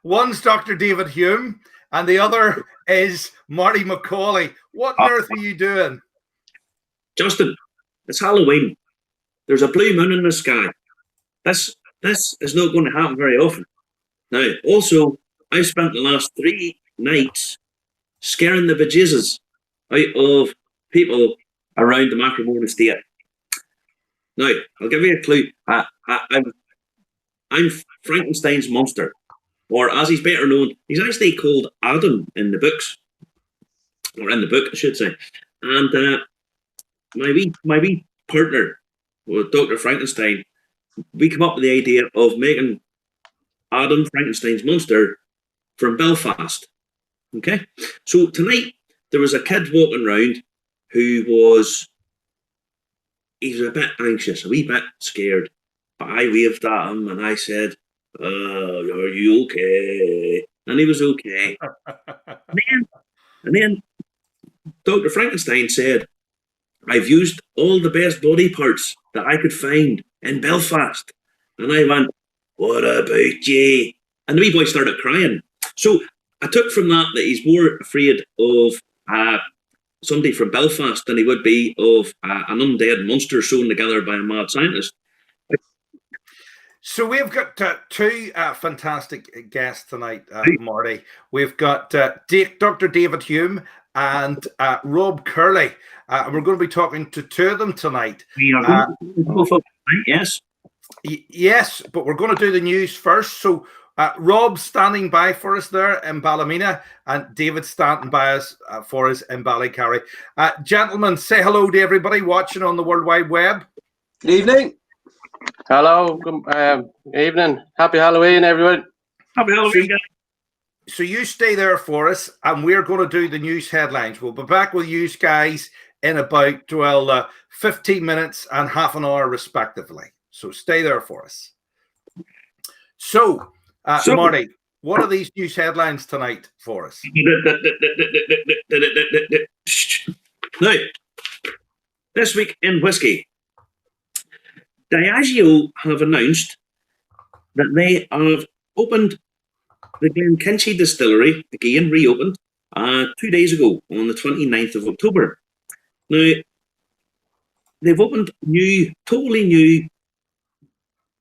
One's Dr. David Hume, and the other is Marty McAuley. What on earth are you doing? Justin, it's Halloween. There's a blue moon in the sky. This is not going to happen very often. Now, also, I've spent the last 3 nights scaring the bejesus out of people around the Macartney estate. Now, I'll give you a clue. I'm Frankenstein's monster, or as he's better known, he's actually called Adam in the books, or in the book, I should say. And my wee partner, with Dr. Frankenstein, we come up with the idea of making Adam, Frankenstein's monster, from Belfast. Okay, so tonight there was a kid walking around who was a bit anxious, a wee bit scared. But I waved at him and I said, "Are you okay?" And he was okay. and then Dr. Frankenstein said, "I've used all the best body parts that I could find in Belfast." And I went, "What about you?" And the wee boy started crying. So I took from that he's more afraid of somebody from Belfast than he would be of an undead monster sewn together by a mad scientist. So we've got 2 fantastic guests tonight, Marty. We've got Dr. David Hume and Rob Curley. And we're going to be talking to 2 of them tonight. We are yes. Yes, but we're going to do the news first. So Rob's standing by for us there in Ballymena, and David's standing by us for us in Ballycarry. Gentlemen, say hello to everybody watching on the World Wide Web. Good evening. Hello. Good evening. Happy Halloween, everyone. Happy Halloween, guys. So you stay there for us, and we're going to do the news headlines. We'll be back with you guys in about 15 minutes and half an hour, respectively. So stay there for us. So Marty, what are these news headlines tonight for us? Now, this week in whiskey, Diageo have announced that they have opened the Glenkinchie distillery, again reopened, 2 days ago on the 29th of October. Now, they've opened totally new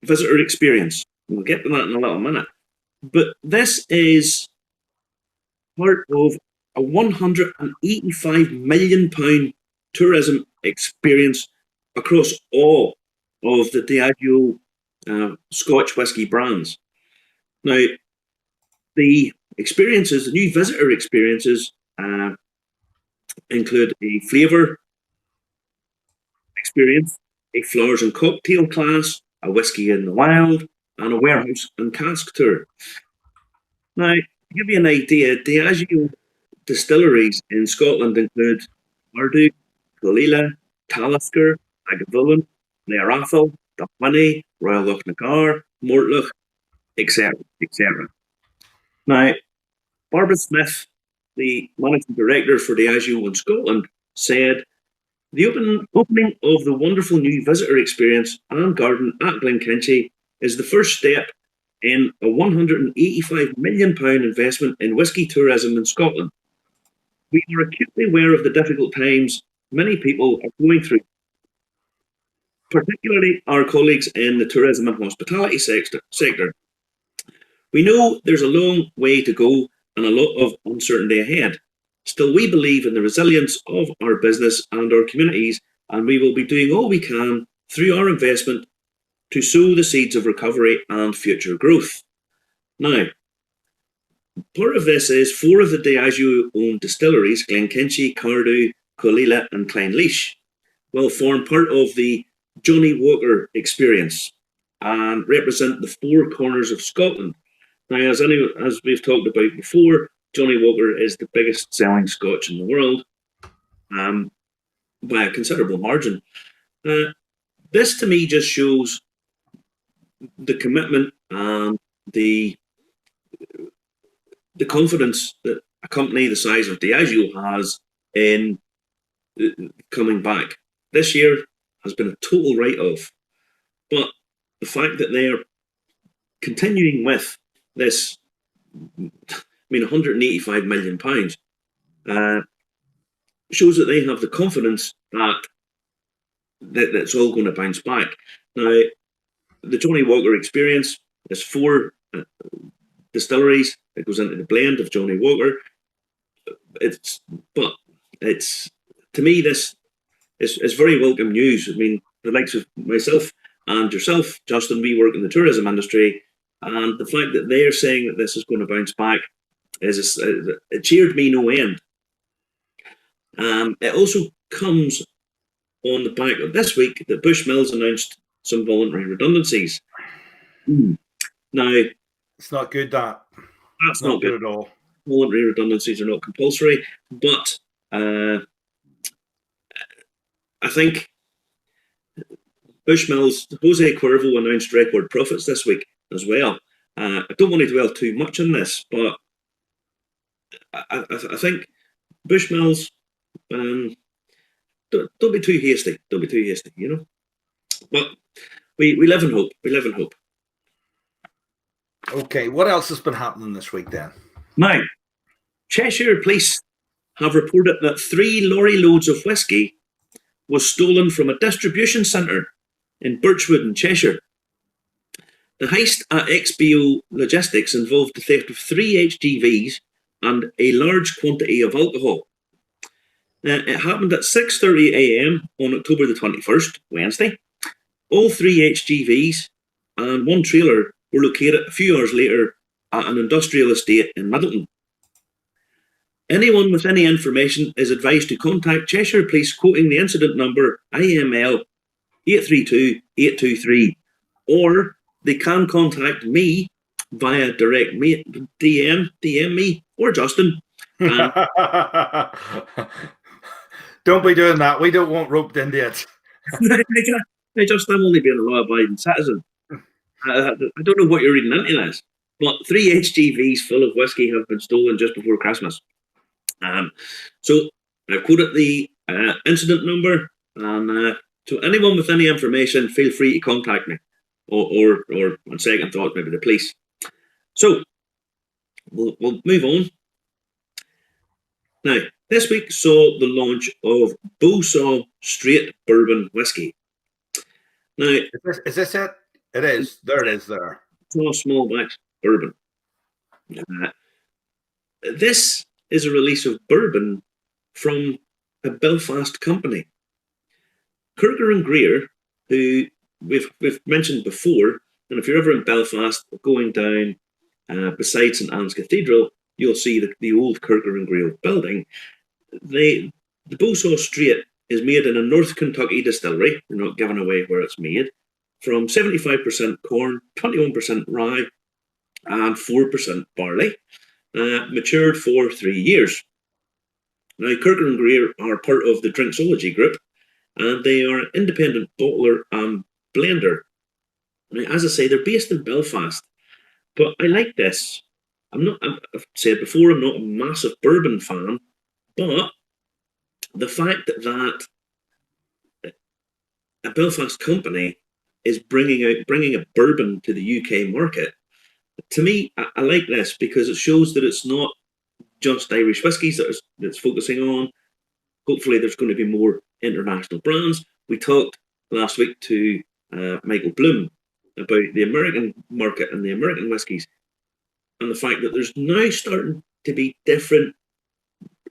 visitor experience. We'll get to that in a little minute. But this is part of a £185 million tourism experience across all of the Diageo Scotch whisky brands. Now, the experiences, the new visitor experiences, include a flavour experience, a flowers and cocktail class, a whiskey in the wild, and a warehouse and cask tour. Now, to give you an idea, Diageo distilleries in Scotland include Marty, Galila, Talisker, Agavullen, Learathal, Duchwinny, Royal Lochnagar, Mortlach, etc., etc. Now, Barbara Smith, the managing director for Diageo in Scotland, said, "The opening of the wonderful new visitor experience and garden at Glenkinchie is the first step in a £185 million investment in whisky tourism in Scotland. We are acutely aware of the difficult times many people are going through, particularly our colleagues in the tourism and hospitality sector. We know there's a long way to go and a lot of uncertainty ahead. Still, we believe in the resilience of our business and our communities, and we will be doing all we can through our investment to sow the seeds of recovery and future growth." Now, part of this is 4 of the Diageo-owned distilleries, Glenkinchie, Cardew, Colilla and Clynelish, will form part of the Johnny Walker experience and represent the 4 corners of Scotland. Now, as we've talked about before, Johnny Walker is the biggest selling Scotch in the world by a considerable margin. This to me just shows the commitment and the confidence that a company the size of Diageo has in coming back. This year has been a total write-off, but the fact that they are continuing with this 185 million pounds, shows that they have the confidence that it's all going to bounce back. Now, the Johnny Walker experience is 4 distilleries that goes into the blend of Johnny Walker. It's to me, this is very welcome news. I mean, the likes of myself and yourself, Justin, we work in the tourism industry, and the fact that they're saying that this is going to bounce back it cheered me no end. It also comes on the back of this week that Bushmills announced some voluntary redundancies. Now, it's not good. That's not good at all. Voluntary redundancies are not compulsory, but I think Bushmills, Jose Cuervo announced record profits this week as well. I don't want to dwell too much on this, but I think Bushmills, don't be too hasty. Don't be too hasty, you know. But we live in hope. We live in hope. Okay, what else has been happening this week then? Now, Cheshire Police have reported that 3 lorry loads of whiskey was stolen from a distribution centre in Birchwood in Cheshire. The heist at XBO Logistics involved the theft of 3 HGVs and a large quantity of alcohol. It happened at 6:30 a.m. on October the 21st, Wednesday. All 3 HGVs and 1 trailer were located a few hours later at an industrial estate in Middleton. Anyone with any information is advised to contact Cheshire Police quoting the incident number IML 832823, or they can contact me via direct DM me or Justin. Don't be doing that. We don't want roped into it. I'm only being a law-abiding citizen. I don't know what you're reading into this, but 3 HGVs full of whiskey have been stolen just before Christmas. So I've quoted the incident number, and so anyone with any information, feel free to contact me, or on second thought, maybe the police. So we'll move on. Now, this week saw the launch of Beausaw Straight Bourbon Whiskey. Now, is this it? It is. There it is there. Small batch bourbon. This is a release of bourbon from a Belfast company. Kirker and Greer, who we've mentioned before, and if you're ever in Belfast, going down beside St Anne's Cathedral, you'll see the old Kirker and Greer building. The Beausaw Straight is made in a North Kentucky distillery. We're not giving away where it's made. From 75% corn, 21% rye, and 4% barley. Matured for 3 years. Now, Kirker and Greer are part of the Drinksology Group, and they are an independent bottler and blender. Now, as I say, they're based in Belfast, but I like this. I've said before, I'm not a massive bourbon fan, but the fact that a Belfast company is bringing a bourbon to the UK market, to me, I like this because it shows that it's not just Irish whiskies that it's focusing on. Hopefully, there's going to be more international brands. We talked last week to Michael Bloom about the American market and the American whiskies, and the fact that there's now starting to be different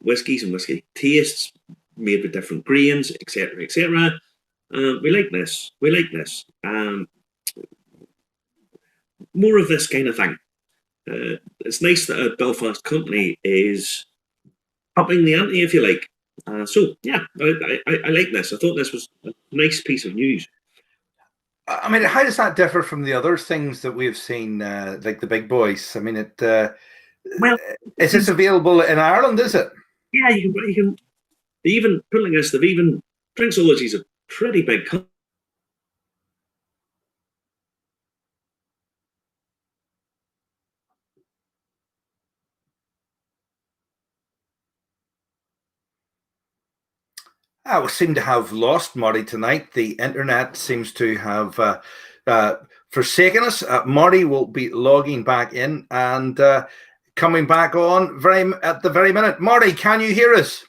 whiskies and whiskey tastes made with different grains, etc., etc. We like this. We like this. More of this kind of thing. It's nice that a Belfast company is upping the ante, if you like. So, yeah, I like this. I thought this was a nice piece of news. I mean, how does that differ from the other things that we've seen, like the big boys? I mean, well, is this available in Ireland, is it? Yeah, you can even putting this, Drinksology is a pretty big company. We seem to have lost Marty tonight. The internet seems to have forsaken us. Marty will be logging back in, and coming back on at the very minute. Marty, can you hear us?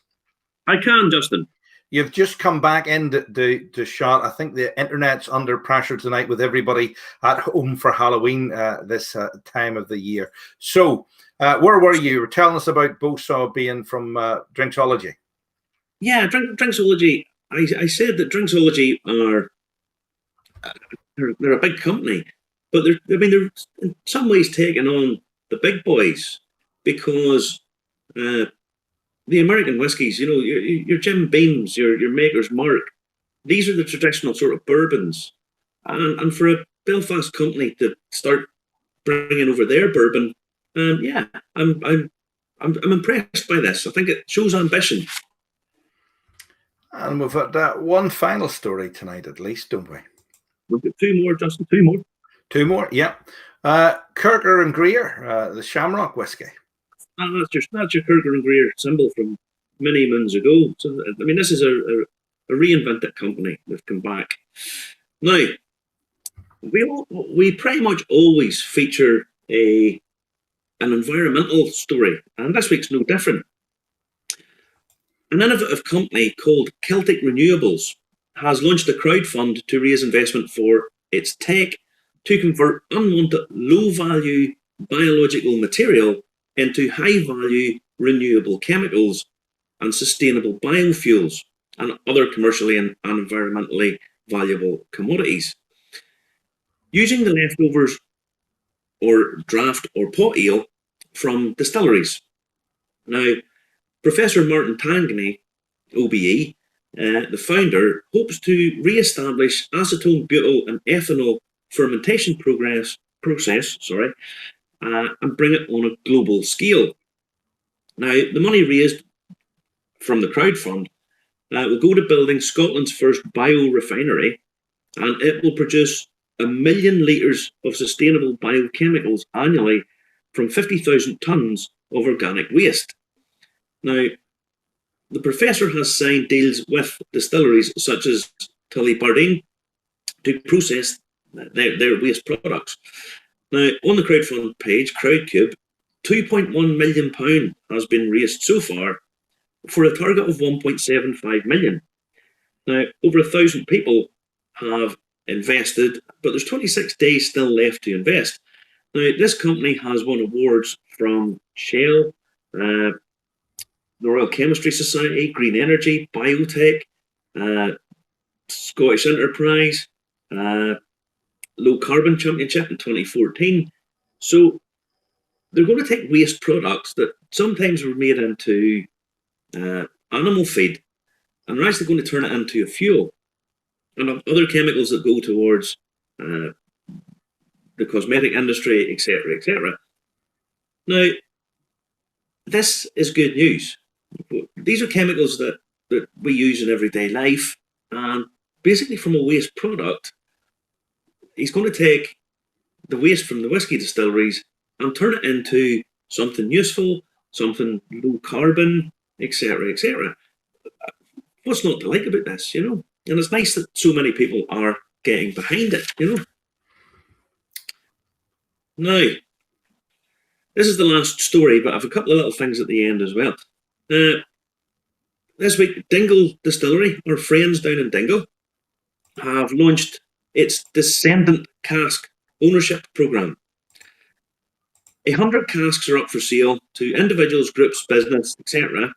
I can, Justin. You've just come back into the shot. I think the internet's under pressure tonight with everybody at home for Halloween this time of the year. So, where were you? You were telling us about Bosaw being from Drinksology. Yeah, Drinksology. I said that Drinksology are they're a big company, but they're in some ways taking on the big boys because the American whiskies, you know, your Jim Beams, your Maker's Mark, these are the traditional sort of bourbons, and for a Belfast company to start bringing over their bourbon, yeah, I'm impressed by this. I think it shows ambition. And we've got one final story tonight, at least, don't we? We've got two more, Justin. Two more. Two more, yeah. Kirker and Greer, the Shamrock whiskey. That's your Kirker and Greer symbol from many moons ago. So, I mean, this is a reinvented company that's come back. Now, we pretty much always feature an environmental story, and this week's no different. An innovative company called Celtic Renewables has launched a crowdfund to raise investment for its tech to convert unwanted low-value biological material into high-value renewable chemicals and sustainable biofuels and other commercially and environmentally valuable commodities. Using the leftovers or draft or pot ale from distilleries. Now, Professor Martin Tangney, OBE, the founder, hopes to re-establish acetone, butyl and ethanol fermentation process, and bring it on a global scale. Now, the money raised from the crowdfund will go to building Scotland's first biorefinery, and it will produce 1 million litres of sustainable biochemicals annually from 50,000 tonnes of organic waste. Now, the professor has signed deals with distilleries such as Tullibardine to process their waste products. Now, on the crowdfund page, Crowdcube, £2.1 million has been raised so far for a target of 1.75 million. Now, over 1,000 people have invested, but there's 26 days still left to invest. Now, this company has won awards from Shell, the Royal Chemistry Society, Green Energy, Biotech, Scottish Enterprise, Low Carbon Championship in 2014. So they're going to take waste products that sometimes were made into animal feed, and they're actually going to turn it into a fuel and other chemicals that go towards the cosmetic industry, etc., etc. Now, this is good news. These are chemicals that we use in everyday life, and basically from a waste product, he's going to take the waste from the whiskey distilleries and turn it into something useful, something low carbon, etc., etc. What's not to like about this, you know? And it's nice that so many people are getting behind it, you know? Now, this is the last story, but I have a couple of little things at the end as well. This week, Dingle Distillery, our friends down in Dingle, have launched its Descendant Cask Ownership Programme. 100 casks are up for sale to individuals, groups, business, etc.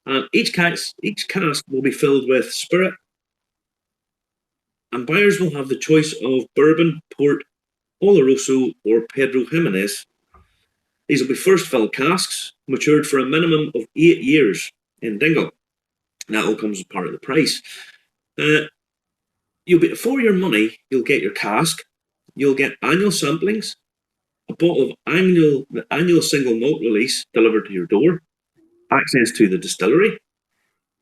And each cask will be filled with spirit, and buyers will have the choice of bourbon, port, Oloroso, or Pedro Jimenez. These will be first fill casks, matured for a minimum of 8 years in Dingle. That all comes as part of the price. For your money, you'll get your cask, you'll get annual samplings, a bottle of the annual single malt release delivered to your door, access to the distillery,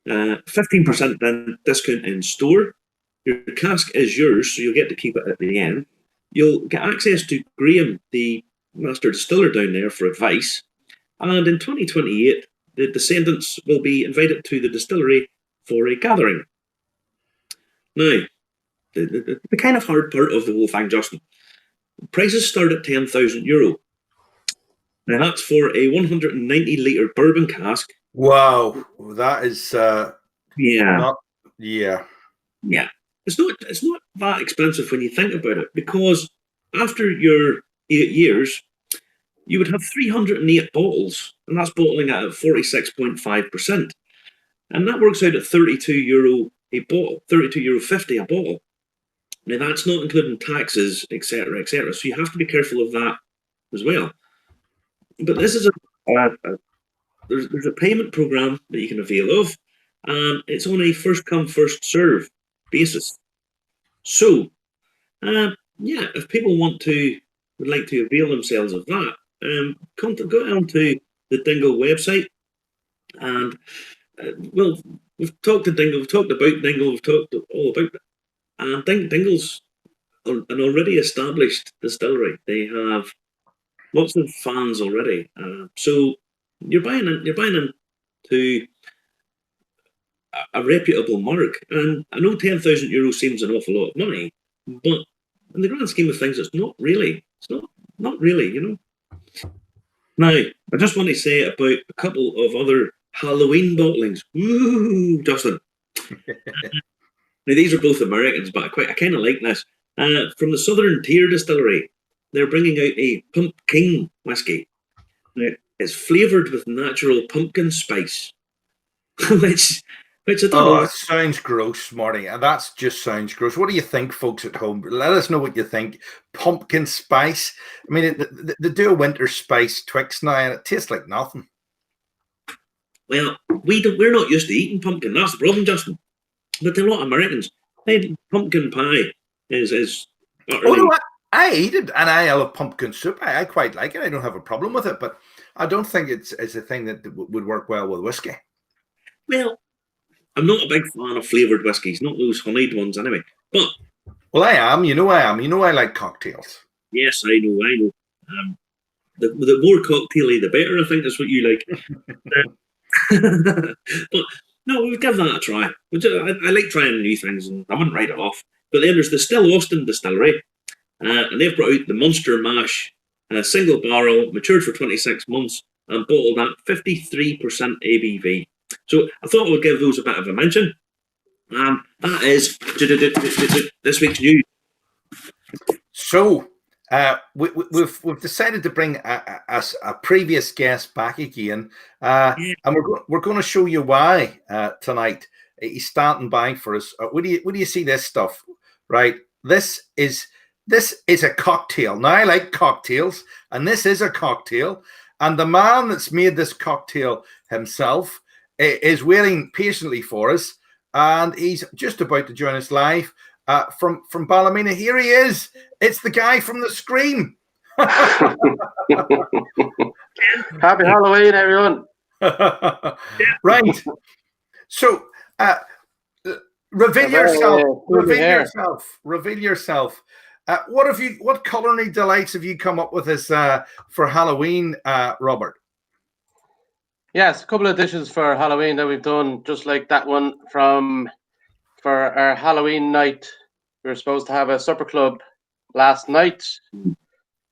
15% discount in store. Your cask is yours, so you'll get to keep it at the end. You'll get access to Graham, the master distiller down there, for advice. And in 2028, the descendants will be invited to the distillery for a gathering. Now, the kind of hard part of the whole thing, Justin, prices start at €10,000. Now that's for a 190-litre bourbon cask. Wow, that is Yeah. yeah. It's not that expensive when you think about it, because after your 8 years, you would have 308 bottles, and that's bottling at 46.5%. And that works out at €32 a bottle, €32.50 a bottle. Now that's not including taxes, etc., etc. So you have to be careful of that as well. But this is there's a payment program that you can avail of, and it's on a first come first serve basis. So, if people would like to avail themselves of that, go onto the Dingle website, and we've talked to Dingle, we've talked about Dingle, we've talked all about it. And Dingle's an already established distillery. They have lots of fans already. So you're buying into a reputable mark. And I know €10,000 seems an awful lot of money, but in the grand scheme of things, it's not really. It's not really, you know. Now, I just want to say about a couple of other Halloween bottlings. Woo, Justin. Now, these are both Americans, but I kind of like this. From the Southern Tier Distillery, they're bringing out a pumpkin whiskey. Now, it's flavoured with natural pumpkin spice, which I don't know. It sounds gross, Marty. And that just sounds gross. What do you think, folks at home? Let us know what you think. Pumpkin spice. I mean, they do a winter spice Twix now, and it tastes like nothing. Well, we're not used to eating pumpkin. That's the problem, Justin. But a lot of Americans, pumpkin pie is utterly... Oh, no, I eat it, and I love pumpkin soup. I quite like it. I don't have a problem with it, but I don't think it's a thing that would work well with whiskey. Well, I'm not a big fan of flavoured whiskies, not those honeyed ones anyway. But I am. You know I am. You know I like cocktails. Yes, I know. The more cocktaily, the better. I think that's what you like. But no, we'll give that a try. I like trying new things, and I wouldn't write it off. But then there's the Still Austin Distillery, and they've brought out the Monster Mash, single barrel, matured for 26 months, and bottled at 53% ABV. So I thought I would give those a bit of a mention. That is this week's news. So we've decided to bring a previous guest back again, and we're going to show you why tonight. He's starting by for us. What do you see this stuff? Right, this is a cocktail. Now I like cocktails, and this is a cocktail. And the man that's made this cocktail himself is waiting patiently for us, and he's just about to join us live from Ballymena. Here he is. It's the guy from the Scream. Happy Halloween, everyone. Right. So reveal yourself. What culinary delights have you come up with as for Halloween, Robert? Yes, a couple of dishes for Halloween that we've done, just like that one for our Halloween night. We were supposed to have a supper club last night,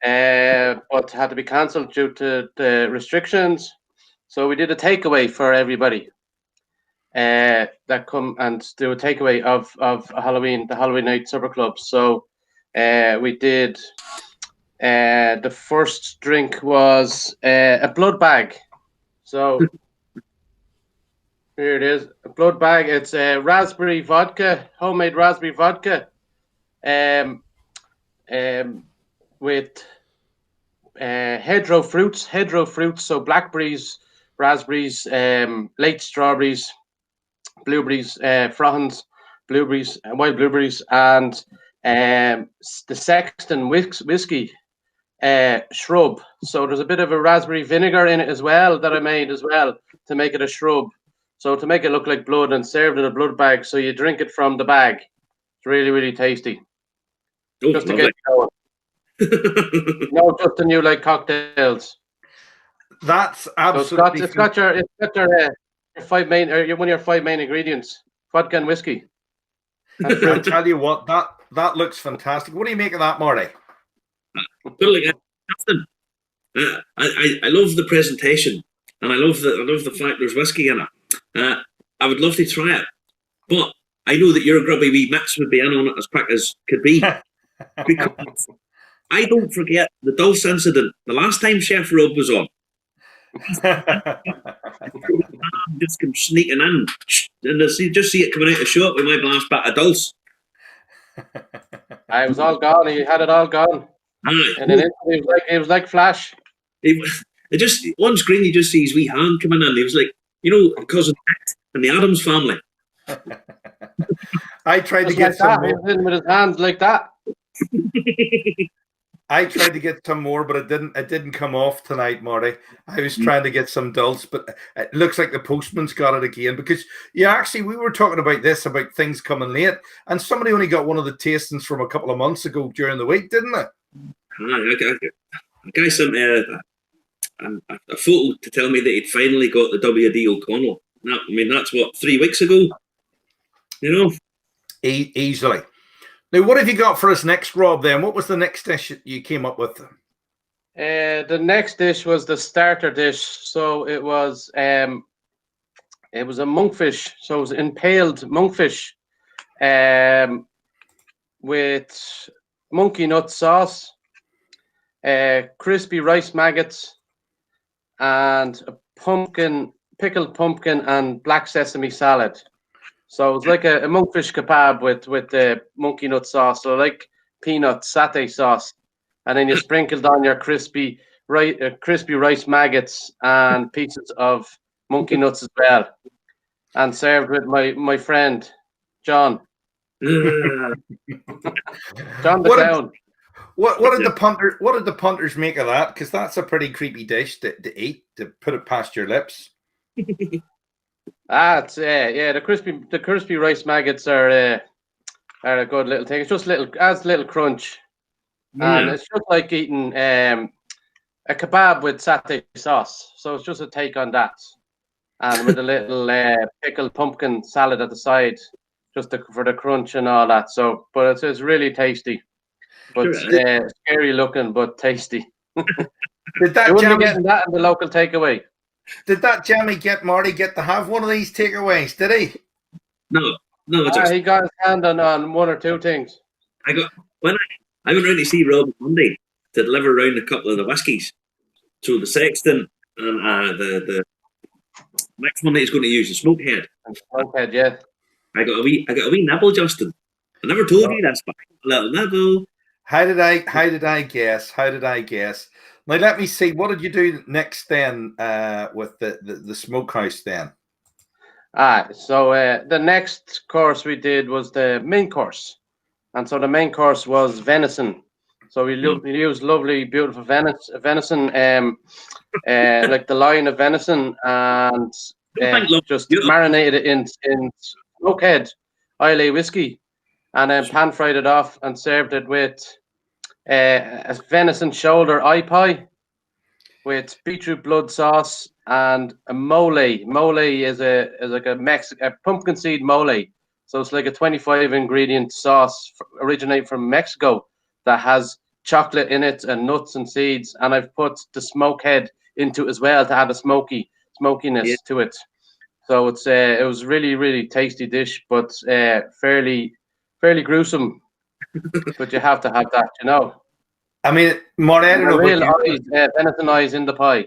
but had to be cancelled due to the restrictions. So we did a takeaway for everybody that come and do a takeaway of the Halloween night supper club. So we did. The first drink was a blood bag. So here it is, a blood bag. It's raspberry vodka, homemade raspberry vodka, with hedgerow fruits. So blackberries, raspberries, late strawberries, blueberries, frotons, blueberries, wild blueberries, and the Sexton whiskey. Shrub. So there's a bit of a raspberry vinegar in it as well that I made as well to make it a shrub. So to make it look like blood, and served in a blood bag, so you drink it from the bag. It's really, really tasty. Oh, just to get going. No, just the new like cocktails. That's absolutely. So it's got your 5 main, or one of your 5 main ingredients: vodka and whiskey. I tell you what, that looks fantastic. What do you make of that, Marty? Justin, I love the presentation, and I love the fact there's whiskey in it. I would love to try it, but I know that your grubby wee mitts would be in on it as quick as could be. Because I don't forget the Dulce incident. The last time Chef Rob was on, just come sneaking in, and just see it coming out of shot with my last bit of Dulce. I was all gone. He had it all gone. Aye. And then it was like Flash. It just on screen you just see his wee hand coming in. He was like, cousin and the Addams family. I tried to get like some more. He was in with his hands like that. I tried to get some more, but it didn't come off tonight, Marty. I was trying to get some Dulce, but it looks like the postman's got it again. Because we were talking about this, about things coming late, and somebody only got one of the tastings from a couple of months ago during the week, didn't they? A guy sent me a photo to tell me that he'd finally got the W.D. O'Connell. That's what, 3 weeks ago? Easily. Now, what have you got for us next, Rob, then? What was the next dish you came up with? The next dish was the starter dish. So it was a monkfish. So it was impaled monkfish with monkey nut sauce, crispy rice maggots, and a pickled pumpkin and black sesame salad. So it's like a monkfish kebab with the monkey nut sauce, so like peanut satay sauce, and then you sprinkled on your crispy rice maggots and pieces of monkey nuts as well, and served with my friend John. John the Clown. What did the punters make of that? Because that's a pretty creepy dish to eat, to put it past your lips. It's the crispy rice maggots are a good little thing. It's just adds little crunch, and it's just like eating a kebab with satay sauce. So it's just a take on that, and with a little pickled pumpkin salad at the side, just for the crunch and all that. So, but it's really tasty, but scary looking, but tasty. Did that you wouldn't be getting that in the local takeaway. Did that Jammy Marty get to have one of these takeaways? Did he? No. He got his hand on one or two things. I went round to see Rob Monday to deliver around a couple of the whiskies. So the Sexton and the next one that he's going to use, the Smokehead. Smokehead, yeah. I got a wee nibble, Justin. I never told you this, but a little nibble. How did I guess? Now let me see. What did you do next then with the smokehouse then? So the next course we did was the main course, and so the main course was venison. So we used lovely, beautiful venison, like the loin of venison, and just marinated it in Smokehead Islay whiskey, and then pan fried it off and served it with a venison shoulder eye pie with beetroot blood sauce and a mole. Mole is like a pumpkin seed mole. So it's like a 25 ingredient sauce originating from Mexico that has chocolate in it and nuts and seeds. And I've put the Smokehead into it as well to add a smokiness to it. So it was really, really tasty dish, but fairly gruesome. But you have to have that, you know. I mean, Marty, I don't know about you. Venison eyes in the pie.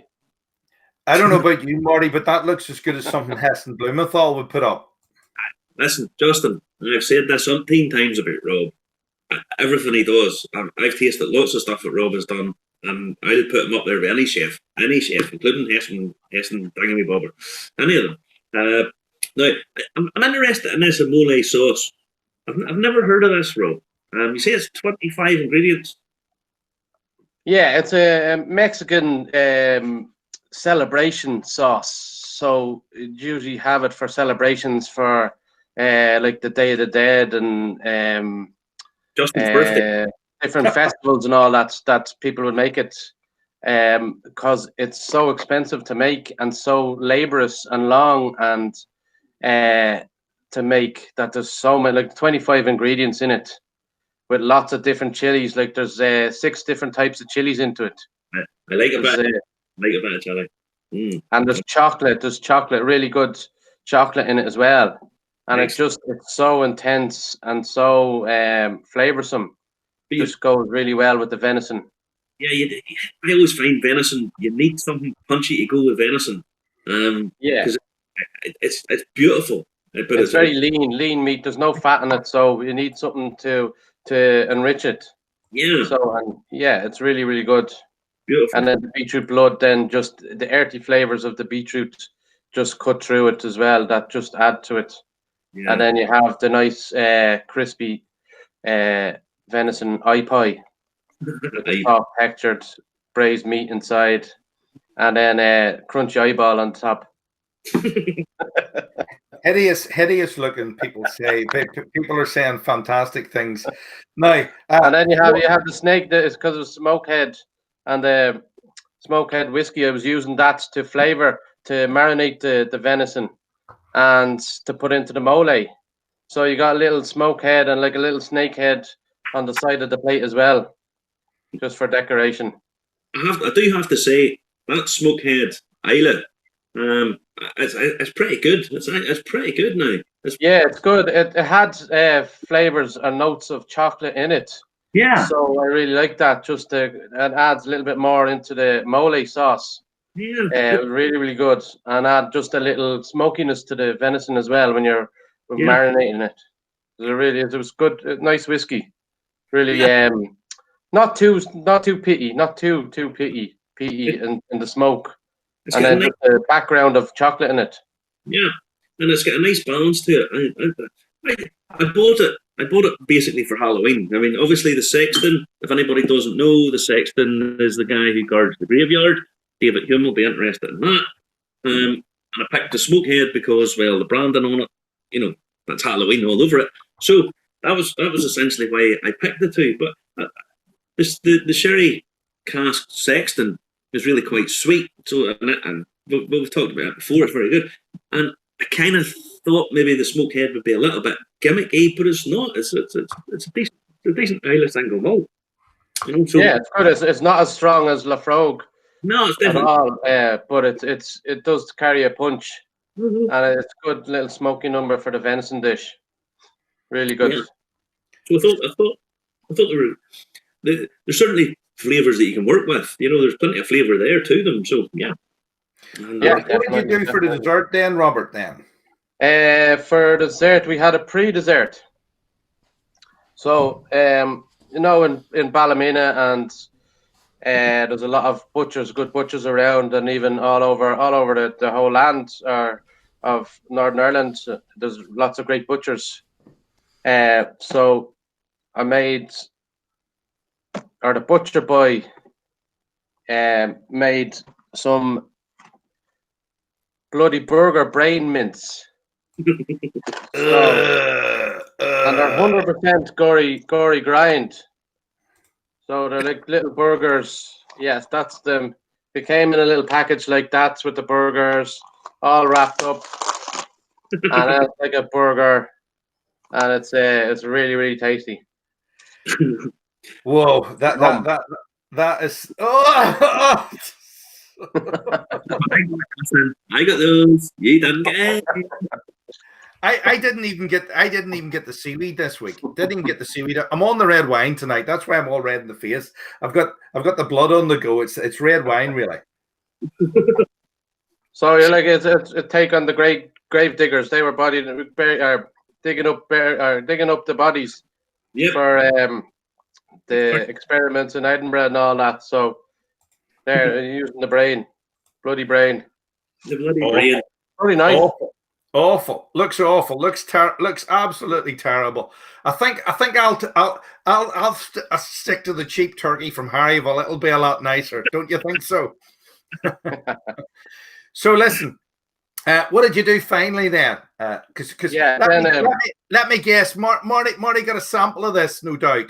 I don't know about you, Marty, but that looks as good as something Heston Blumenthal would put up. Listen, Justin, I've said this umpteen times about Rob. Everything he does, I've tasted lots of stuff that Rob has done, and I'd put him up there with any chef, including Heston Dingamybobber, any of them. Now, I'm interested in this mole sauce. I've never heard of this, Rob. You say it's 25 ingredients. Yeah, it's a Mexican celebration sauce. So you usually have it for celebrations for like the Day of the Dead and Justin's birthday, different festivals and all that people would make it because it's so expensive to make and so laborious and long and to make that there's so many, like 25 ingredients in it with lots of different chilies. Like there's 6 different types of chilies into it. I like a bit. Like a bit of jelly. And there's chocolate, really good chocolate in it as well. And Nice. it's so intense and so flavoursome. Just goes really well with the venison. Yeah, I always find venison, you need something punchy to go with venison. Because it's beautiful. But it's very lean meat. There's no fat in it, so you need something to enrich it. Yeah. So it's really, really good. Beautiful. And then the beetroot blood, then just the earthy flavors of the beetroot just cut through it as well. That just add to it. Yeah. And then you have the nice crispy venison eye pie, with the soft textured braised meat inside, and then crunchy eyeball on top. hideous looking. People say people are saying fantastic things. Now, and then you have the snake that is because of smokehead and the smokehead whiskey. I was using that to flavor, to marinate the venison and to put into the mole. So you got a little smokehead and like a little snake head on the side of the plate as well, just for decoration. I do have to say that smokehead Isla, it's pretty good. It's pretty good now. It's good. It had flavors and notes of chocolate in it. Yeah. So I really like that. It adds a little bit more into the mole sauce. Yeah. Really, really good, and add just a little smokiness to the venison as well when you're marinating it. It was good, nice whiskey. Really, not too peaty, not too peaty in the smoke, and then just the background of chocolate in it. Yeah, and it's got a nice balance to it. I bought it. I bought it basically for Halloween. I mean, obviously the sexton. If anybody doesn't know, the sexton is the guy who guards the graveyard. David Hume will be interested in that. And I picked the smokehead because, well, the branding on it, that's Halloween all over it. So that was essentially why I picked the two. But the sherry cask sexton is really quite sweet. So and we've talked about it before. It's very good. And I kind of thought maybe the smokehead would be a little bit gimmicky, but it's not. It's a decent Irish single malt. It's good. It's not as strong as Lafrogue. No, it's different. At all, but it does carry a punch, and it's a good little smoky number for the venison dish. Really good. Yeah. So I thought there's certainly flavors that you can work with. There's plenty of flavor there to them. So yeah. What did you do for the dessert then, Robert? Then for dessert, we had a pre-dessert. So in Ballymena and. There's a lot of good butchers around, and even all over the whole land of Northern Ireland. There's lots of great butchers. So I made, or the butcher boy made some bloody burger brain mince. And they're 100% gory grind. So they're like little burgers. Yes, that's them. They came in a little package like that with the burgers all wrapped up, and it's like a burger, and it's really, really tasty. Whoa, that is. Oh! I got those. You done get. I didn't even get the seaweed this week. Didn't even get the seaweed. I'm on the red wine tonight. That's why I'm all red in the face. I've got the blood on the go. It's red wine really. So you're like it's take on the great grave diggers. They were digging up the bodies for the experiments in Edinburgh and all that. So they're using the brain, bloody brain. The bloody brain. Very nice. Awful. Looks awful. Looks absolutely terrible. I think I'll stick to the cheap turkey from Harryville. It'll be a lot nicer. Don't you think so? So listen, what did you do finally then? Because let me guess, Marty got a sample of this, no doubt.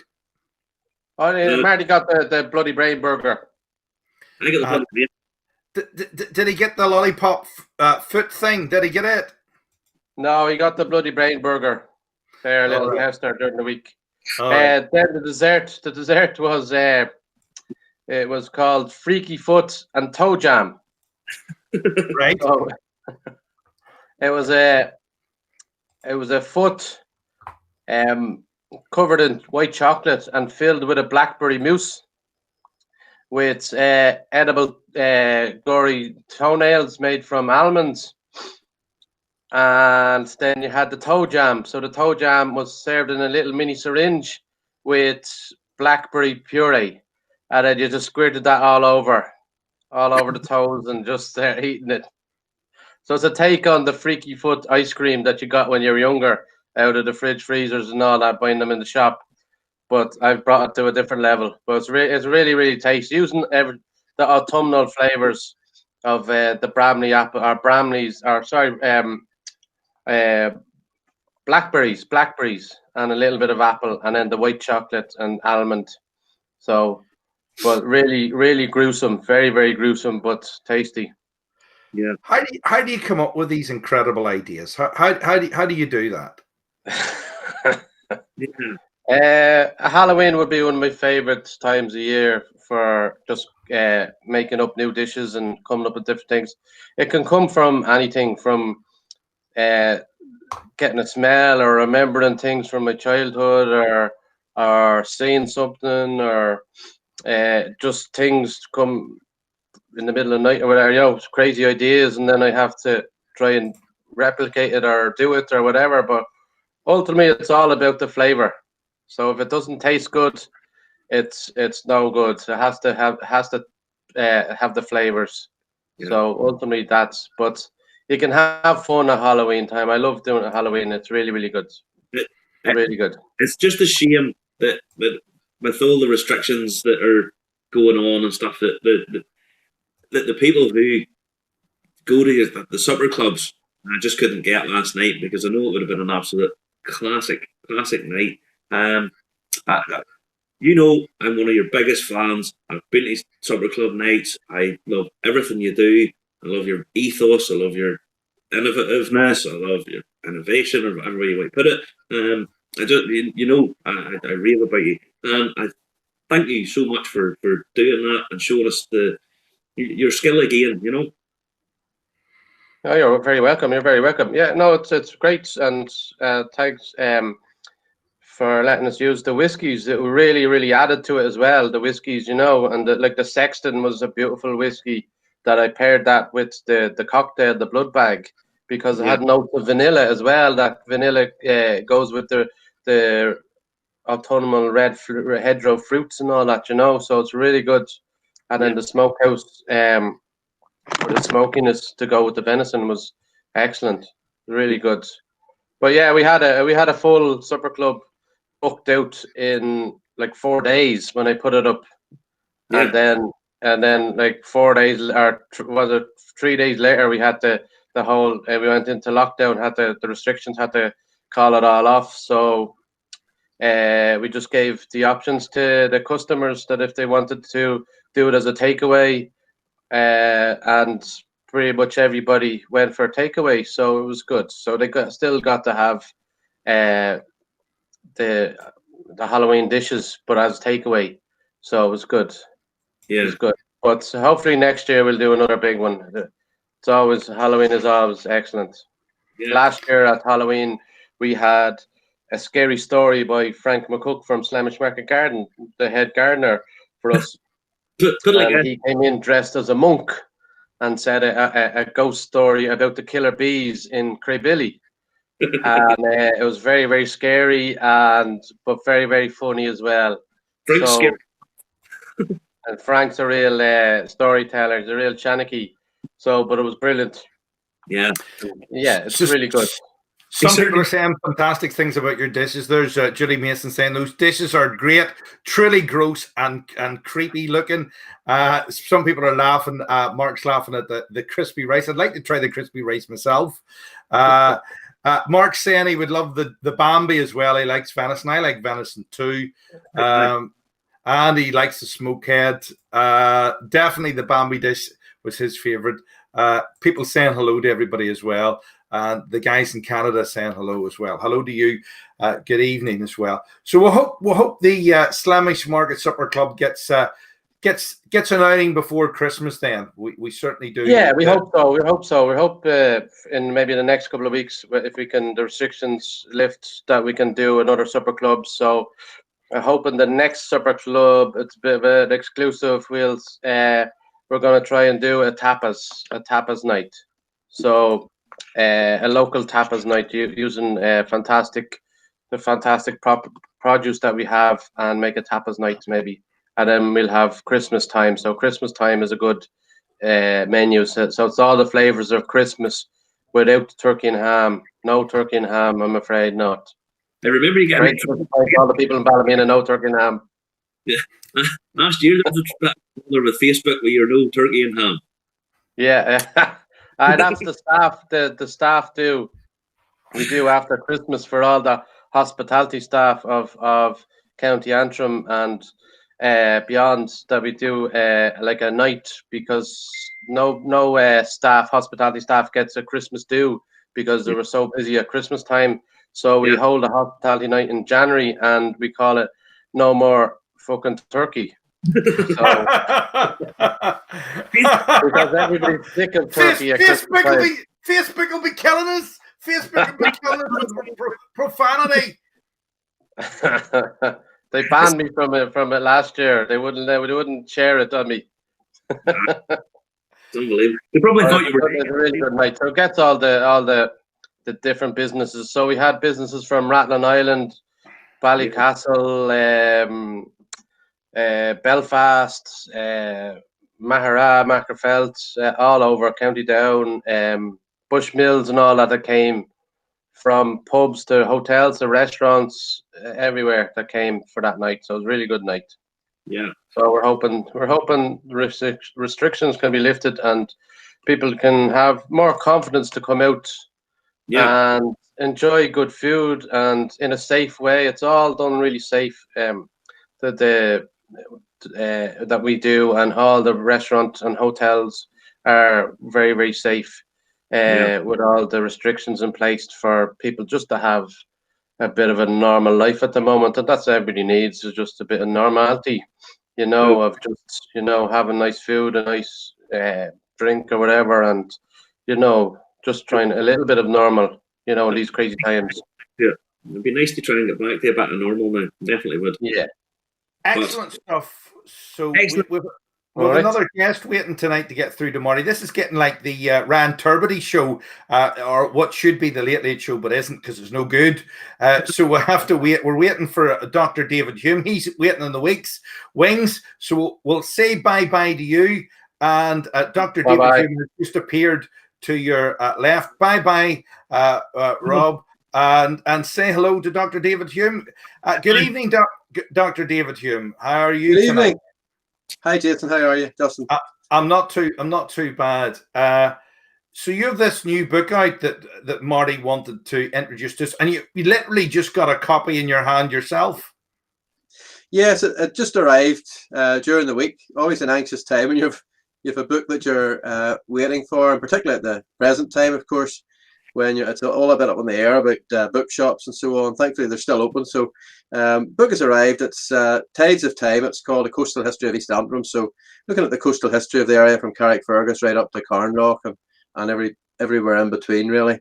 Oh, Marty got the bloody brain burger. I got the bloody brain. Did he get the lollipop foot thing? Did he get it? No, he got the bloody brain burger. There, little tester during the week. Then the dessert was It was called Freaky Foot and Toe Jam. Right. So it was a foot covered in white chocolate and filled with a blackberry mousse with edible gory toenails made from almonds. And then you had the toe jam. So the toe jam was served in a little mini syringe with blackberry puree. And then you just squirted that all over the toes and just eating it. So it's a take on the Freaky Foot ice cream that you got when you were younger out of the fridge freezers and all that, buying them in the shop. But I've brought it to a different level. But it's really, really tasty. Using the autumnal flavors of the Bramley apple, or Bramleys, or sorry, blackberries, and a little bit of apple, and then the white chocolate and almond. So, but really, really gruesome, very, very gruesome, but tasty. Yeah. How do you come up with these incredible ideas? How do you do that? Halloween would be one of my favorite times of year for just making up new dishes and coming up with different things. It can come from anything, from getting a smell or remembering things from my childhood, or seeing something, or just things come in the middle of the night or whatever, crazy ideas, and then I have to try and replicate it or do it or whatever. But ultimately, it's all about the flavor. So if it doesn't taste good, it's no good. It has to have the flavors. Yeah. So ultimately, but you can have fun at Halloween time. I love doing it at Halloween. It's really, really good. Really good. It's just a shame that with all the restrictions that are going on and stuff, that the people who go to the supper clubs, I just couldn't get last night, because I know it would have been an absolute classic night. I'm one of your biggest fans. I've been to supper club nights. I love everything you do. I love your ethos. I love your innovativeness. I love your innovation, or whatever way you might put it. I rave about you, and I thank you so much for doing that and showing us your skill again. Oh, you're very welcome. You're very welcome. Yeah, no, it's great, and thanks for letting us use the whiskies. It really, really added to it as well. The whiskies, and the Sexton was a beautiful whiskey that I paired that with the cocktail, the Blood Bag, because it had notes of vanilla as well. That vanilla goes with the autumnal red hedgerow fruits and all that, So it's really good. And then the smokehouse, for the smokiness to go with the venison, was excellent. Really good. But yeah, we had a full supper club booked out in like 4 days when I put it up, and then like 4 days, or was it 3 days later, we had we went into lockdown, had the restrictions, had to call it all off. So we just gave the options to the customers that if they wanted to do it as a takeaway, and pretty much everybody went for a takeaway, so it was good. So they still got to have the Halloween dishes, but as takeaway, so it was good. Yeah, it was good. But hopefully next year we'll do another big one. Halloween is always excellent. Last year at Halloween we had a scary story by Frank McCook from Slamish Market Garden, the head gardener for us. And he came in dressed as a monk and said a ghost story about the killer bees in Craybilly. And it was very, very scary, but very, very funny as well. Frank's scary. And Frank's a real storyteller. He's a real channicky. But it was brilliant. Yeah, it's really good. Some people are saying fantastic things about your dishes. There's Julie Mason saying those dishes are great, truly gross and creepy looking. Some people are laughing. Mark's laughing at the crispy rice. I'd like to try the crispy rice myself. Mark's saying he would love the Bambi as well. He likes venison. I like venison too. And he likes the smokehead. Definitely the Bambi dish was his favorite. People saying hello to everybody as well. And the guys in Canada saying hello as well. Hello to you. Good evening as well. So we'll hope the Slamish Market Supper Club gets gets an outing before Christmas. Then we certainly do. Yeah, we hope so. We hope in maybe the next couple of weeks, if we can, the restrictions lift, that we can do another supper club. So I hope in the next supper club, it's a bit of an exclusive. We're going to try and do a tapas night. So a local tapas night using the fantastic produce that we have, and make a tapas night maybe. And then we'll have Christmas time. So Christmas time is a good menu. So it's all the flavors of Christmas without turkey and ham. No turkey and ham, I'm afraid not. I remember you getting all the people in Ballymena, no turkey and ham. Yeah. Last year there was a trip with Facebook where you're no turkey and ham. Yeah. That's the staff. The staff do. We do after Christmas for all the hospitality staff of County Antrim and beyond, that we do like a night, because no hospitality staff gets a Christmas do because they were so busy at Christmas time. So we hold a hospitality night in January, and we call it No More Fucking Turkey. So, because everybody's sick of turkey. Facebook will be killing us. Facebook will be killing us with profanity. They banned me from it last year. They wouldn't share it on me. It's unbelievable. They probably thought you were a really good night. So it gets all the different businesses. So we had businesses from Rathlin Island, Ballycastle, Belfast, Mahara, Macarfelt, all over County Down, Bushmills and all that came, from pubs to hotels to restaurants, everywhere that came for that night. So it was a really good night. Yeah. So we're hoping restrictions can be lifted and people can have more confidence to come out and enjoy good food and in a safe way. It's all done really safe. That we do, and all the restaurants and hotels are very, very safe. With all the restrictions in place for people just to have a bit of a normal life at the moment, and that's what everybody needs, is just a bit of normality, of just having nice food, a nice drink or whatever, and just trying a little bit of normal, in these crazy times. Yeah, it'd be nice to try and get back to a bit of normal now. Definitely would. Yeah, excellent stuff. So we've another guest waiting tonight to get through to Marty. This is getting like the Rand Turbiddy show, or what should be the Late Late Show, but isn't, because it's no good. So we'll have to wait. We're waiting for Dr. David Hume. He's waiting in the wings. So we'll say bye-bye to you. And Dr. David Hume has just appeared to your left. Bye-bye, Rob. And say hello to Dr. David Hume. Good evening, Dr. David Hume. How are you tonight? Evening. Hi, Jason. How are you, Justin? I'm not too bad. So you have this new book out that Marty wanted to introduce to us, and you literally just got a copy in your hand yourself. Yes, it just arrived during the week. Always an anxious time when you have a book that you're waiting for, and particularly at the present time, of course, when it's all a bit up in the air about bookshops and so on. Thankfully, they're still open. So book has arrived. It's Tides of Time. It's called A Coastal History of East Antrim. So looking at the coastal history of the area from Carrickfergus right up to Carnlough and everywhere in between, really.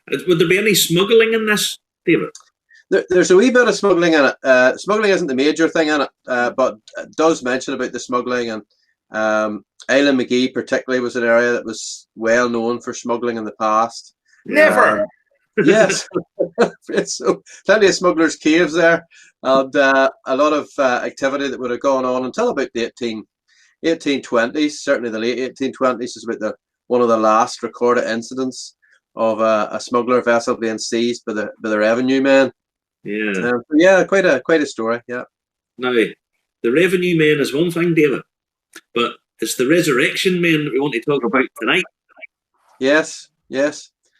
Would there be any smuggling in this, David? There's a wee bit of smuggling in it. Smuggling isn't the major thing in it, but it does mention about the smuggling. And Island McGee particularly was an area that was well known for smuggling in the past. Never. Yes. So plenty of smugglers' caves there, and a lot of activity that would have gone on until about the 1820s. Certainly the late 1820s is about one of the last recorded incidents of a smuggler vessel being seized by the revenue men. Yeah. Quite a story. Yeah. Now, the revenue men is one thing, David, but it's the resurrection men that we want to talk about tonight. Yes.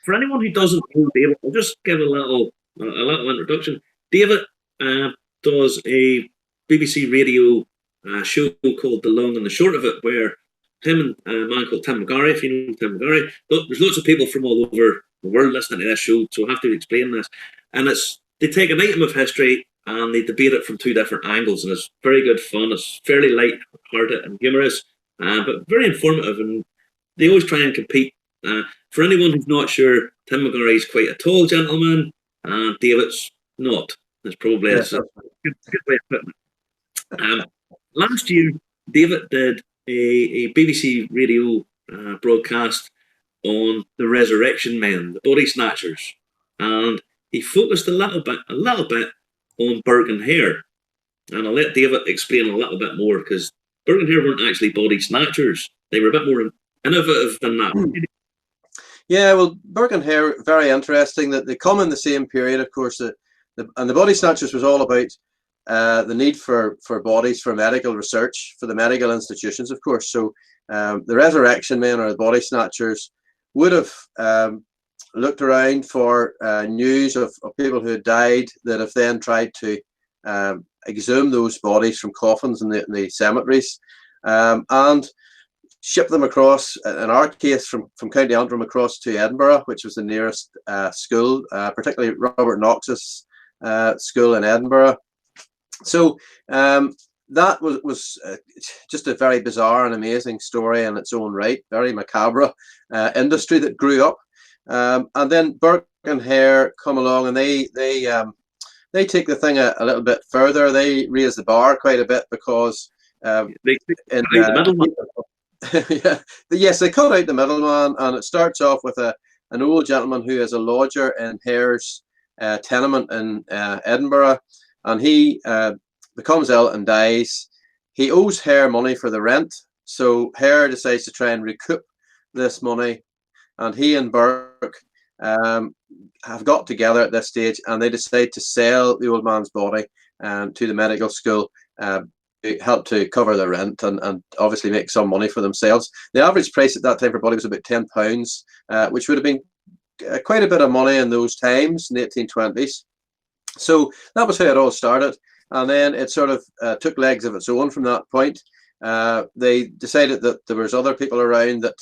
For anyone who doesn't know David, I'll just give a little introduction. David does a BBC radio show called The Long and the Short of It, where him and a man called Tim McAuley, if you know Tim McAuley, there's lots of people from all over the world listening to this show, so I have to explain this. And they take an item of history and they debate it from two different angles, and it's very good fun. It's fairly light-hearted and humorous, but very informative, and they always try and compete. For anyone who's not sure, Tim McGarry's quite a tall gentleman, and David's not. That's probably a good way of putting it. Last year, David did a BBC radio broadcast on the Resurrection Men, the Bodysnatchers, and he focused a little bit on Burke and Hare. And I'll let David explain a little bit more, because Burke and Hare weren't actually body snatchers. They were a bit more innovative than that. Yeah, well, Burke and Hare, very interesting that they come in the same period, of course. And the Bodysnatchers was all about the need for bodies for medical research, for the medical institutions, of course. So the Resurrection Men, or the Bodysnatchers, would have looked around for news of people who had died, that have then tried to exhume those bodies from coffins in the cemeteries, and ship them across, in our case, from County Antrim across to Edinburgh, which was the nearest school, particularly Robert Knox's school in Edinburgh. So that was just a very bizarre and amazing story in its own right, very macabre industry that grew up. And then Burke and Hare come along, and they take the thing a little bit further. They raise the bar quite a bit, because yes, they cut out the middleman, and it starts off with an old gentleman who is a lodger in Hare's tenement in Edinburgh, and he becomes ill and dies. He owes Hare money for the rent, so Hare decides to try and recoup this money, and he and Burke have got together at this stage, and they decide to sell the old man's body to the medical school, to help to cover the rent and obviously make some money for themselves. The average price at that time for body was about £10, which would have been quite a bit of money in those times, in the 1820s. So that was how it all started, and then it sort of took legs of its own from that point. They decided that there was other people around that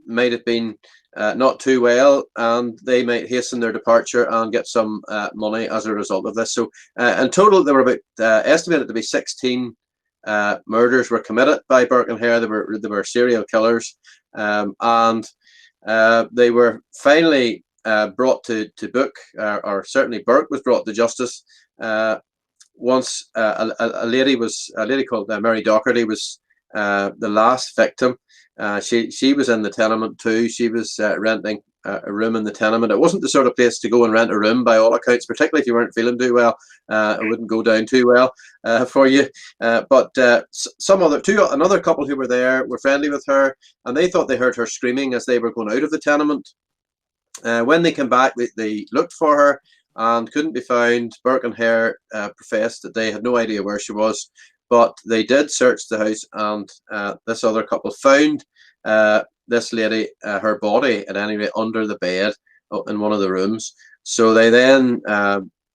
might have been not too well, and they might hasten their departure and get some money as a result of this. So in total, there were about estimated to be 16 murders were committed by Burke and Hare. They were serial killers, and they were finally brought to book, or certainly Burke was brought to justice once a lady called Mary Docherty was the last victim. She was in the tenement too. She was renting a room in the tenement. It wasn't the sort of place to go and rent a room, by all accounts, particularly if you weren't feeling too well. It wouldn't go down too well for you. But another couple who were there were friendly with her, and they thought they heard her screaming as they were going out of the tenement. When they came back, they looked for her and couldn't be found. Burke and Hare professed that they had no idea where she was, but they did search the house, and this other couple found this lady, her body at any rate, under the bed in one of the rooms. So they then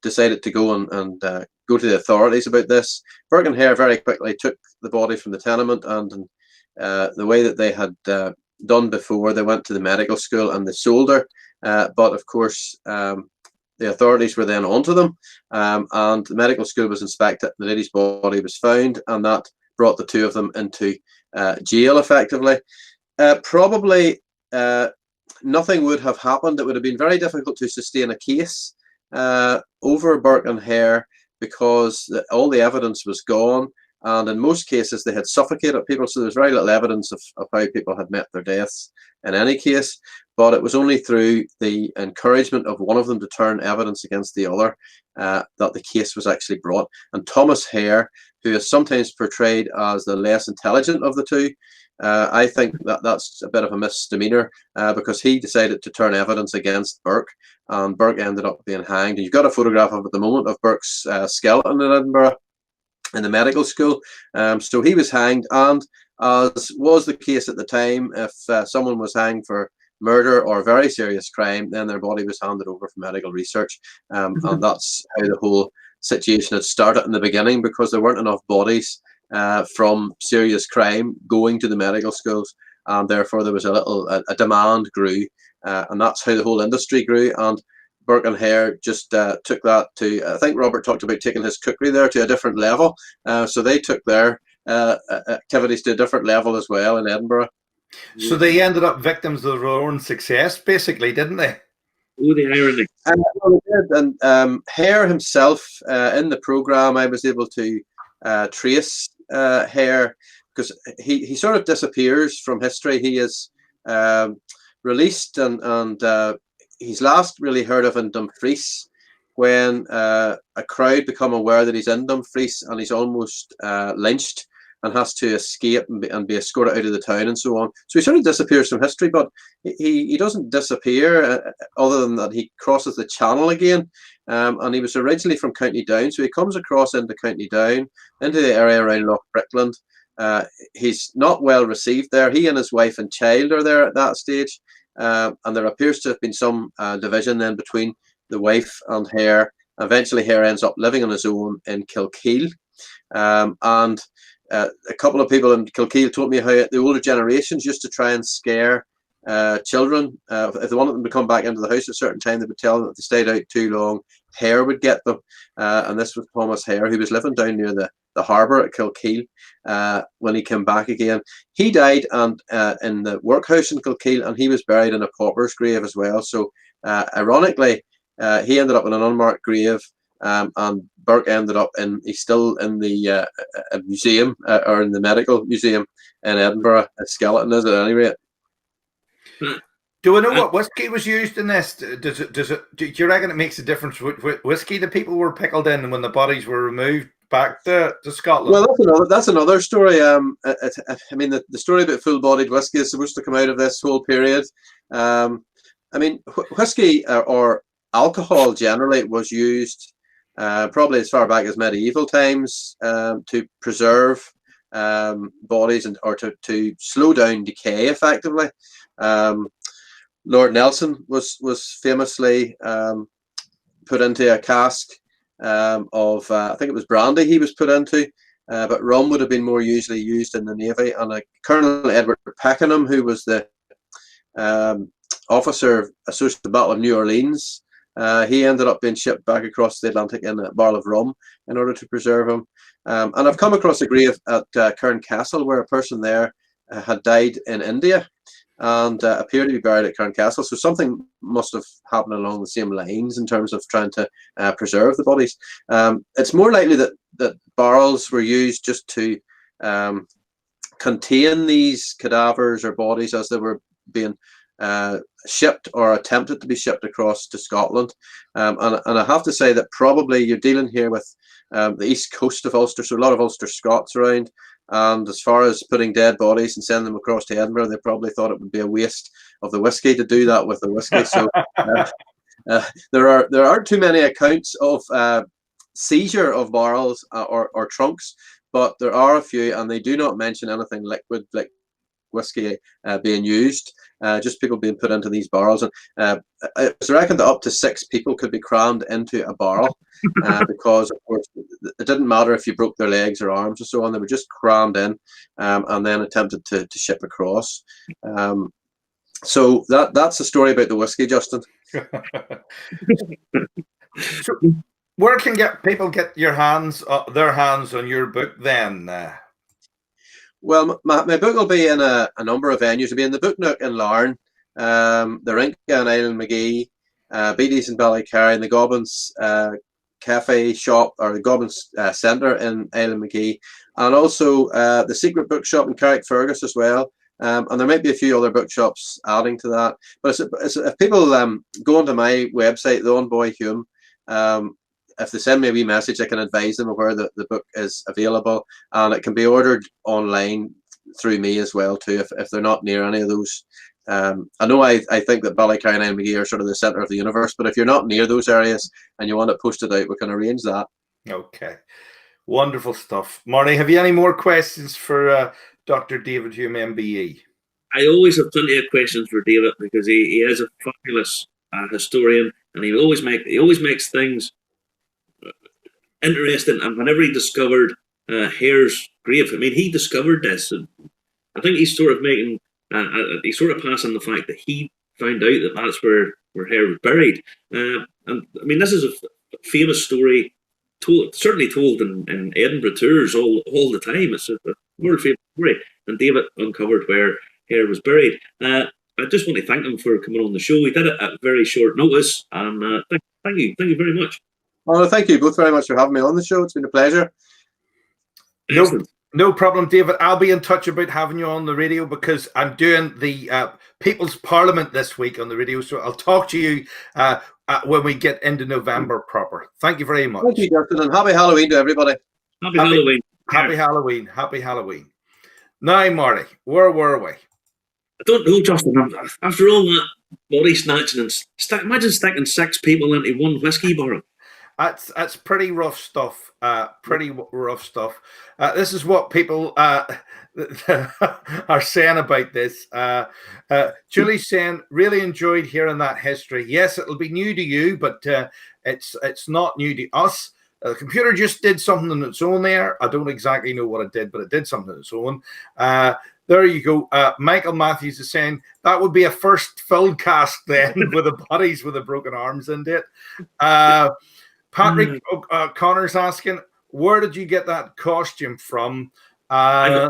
decided to go and go to the authorities about this. Burke and Hare very quickly took the body from the tenement, and the way that they had done before, they went to the medical school and they sold her. But of course, the authorities were then onto them, and the medical school was inspected. The lady's body was found, and that brought the two of them into jail effectively. Probably nothing would have happened. It would have been very difficult to sustain a case over Burke and Hare, because all the evidence was gone, and in most cases they had suffocated people, so there's very little evidence of how people had met their deaths in any case. But it was only through the encouragement of one of them to turn evidence against the other that the case was actually brought. And Thomas Hare, who is sometimes portrayed as the less intelligent of the two, I think that's a bit of a misdemeanor, because he decided to turn evidence against Burke, and Burke ended up being hanged. And you've got a photograph of at the moment of Burke's skeleton in Edinburgh in the medical school. So he was hanged, and as was the case at the time, if someone was hanged for murder or very serious crime, then their body was handed over for medical research. And that's how the whole situation had started in the beginning, because there weren't enough bodies from serious crime going to the medical schools, and therefore there was a demand grew, and that's how the whole industry grew. And Burke and Hare just took that to, I think Robert talked about taking his cookery there to a different level. So they took their activities to a different level as well in Edinburgh. So they ended up victims of their own success, basically, didn't they? Oh, the irony. Well, they did. And Hare himself, in the programme, I was able to trace Hare, because he sort of disappears from history. He is released, and he's last really heard of in Dumfries when a crowd become aware that he's in Dumfries, and he's almost lynched and has to escape and be escorted out of the town and so on. So he sort of disappears from history, but he doesn't disappear other than that he crosses the channel again. And he was originally from County Down, so he comes across into County Down, into the area around Loch Brickland. He's not well received there. He and his wife and child are there at that stage. And there appears to have been some division then between the wife and Hare. Eventually, Hare ends up living on his own in Kilkeel. And a couple of people in Kilkeel told me how the older generations used to try and scare children. If they wanted them to come back into the house at a certain time, they would tell them that if they stayed out too long, Hare would get them. And this was Thomas Hare, who was living down near the harbour at Kilkeel when he came back again. He died in the workhouse in Kilkeel, and he was buried in a pauper's grave as well. So ironically, he ended up in an unmarked grave. And Burke ended up he's still in the museum or in the medical museum in Edinburgh. A skeleton is at any rate. Do we know what whiskey was used in this? Do you reckon it makes a difference with whiskey the people were pickled in when the bodies were removed back to Scotland? Well, that's another story. I mean, the story about full-bodied whiskey is supposed to come out of this whole period. I mean, whiskey or alcohol generally was used probably as far back as medieval times to preserve bodies or to slow down decay effectively. Lord Nelson was famously put into a cask of I think it was brandy he was put into, but rum would have been more usually used in the Navy. And Colonel Edward Pakenham, who was the officer associated with the Battle of New Orleans, he ended up being shipped back across the Atlantic in a barrel of rum in order to preserve him. And I've come across a grave at Cairn Castle where a person there had died in India and appeared to be buried at Cairn Castle. So something must have happened along the same lines in terms of trying to preserve the bodies. It's more likely that barrels were used just to contain these cadavers or bodies as they were being shipped or attempted to be shipped across to Scotland. And I have to say that probably you're dealing here with the east coast of Ulster, so a lot of Ulster Scots around. And as far as putting dead bodies and sending them across to Edinburgh, they probably thought it would be a waste of the whiskey to do that with the whiskey. So there aren't too many accounts of seizure of barrels or trunks, but there are a few, and they do not mention anything liquid like whiskey being used. Just people being put into these barrels, and it's reckoned that up to 6 people could be crammed into a barrel because, of course, it didn't matter if you broke their legs or arms or so on; they were just crammed in and then attempted to ship across. So that's the story about the whiskey, Justin. So where can people get their hands on your book then? Well, my book will be in a number of venues. It'll be in the Book Nook in Larne, the Rinka in Island Magee, Beatty's in Ballycarry, and the Gobbins Cafe Shop or the Gobbins Centre in Island Magee, and also the Secret Bookshop in Carrickfergus as well. And there might be a few other bookshops adding to that. But if people go onto my website, The Own Boy Hume, if they send me a wee message, I can advise them of where the book is available, and it can be ordered online through me as well too if they're not near any of those. I know I think that Ballycarry and Magee are sort of the centre of the universe, but if you're not near those areas and you want it posted out, we can arrange that. Okay, wonderful stuff. Marty, have you any more questions for Dr. David Hume, MBE? I always have plenty of questions for David because he is a fabulous historian, and he always makes things interesting. And whenever he discovered Hare's grave, I mean, he discovered this, and I think he's sort of making he's sort of passing the fact that he found out that that's where Hare was buried. And And I mean, this is a famous story, certainly told in Edinburgh tours all the time. It's a world famous story. And David uncovered where Hare was buried. I just want to thank him for coming on the show. He did it at very short notice, and thank you very much. Well, thank you both very much for having me on the show. It's been a pleasure. No problem, David. I'll be in touch about having you on the radio because I'm doing the People's Parliament this week on the radio. So I'll talk to you when we get into November proper. Thank you very much. Thank you, Justin, and happy Halloween to everybody. Happy Halloween. Happy Halloween. Happy Halloween. Now, Marty, where were we? I don't know, Justin. After all that body snatching and imagine sticking 6 people into one whiskey barrel. That's pretty rough stuff. Pretty rough stuff. This is what people are saying about this. Julie's saying, really enjoyed hearing that history. Yes, it'll be new to you, but it's not new to us. The computer just did something on its own there. I don't exactly know what it did, but it did something on its own. There you go. Michael Matthews is saying that would be a first film cast then with the bodies with the broken arms in it. Patrick Connor's asking, where did you get that costume from? I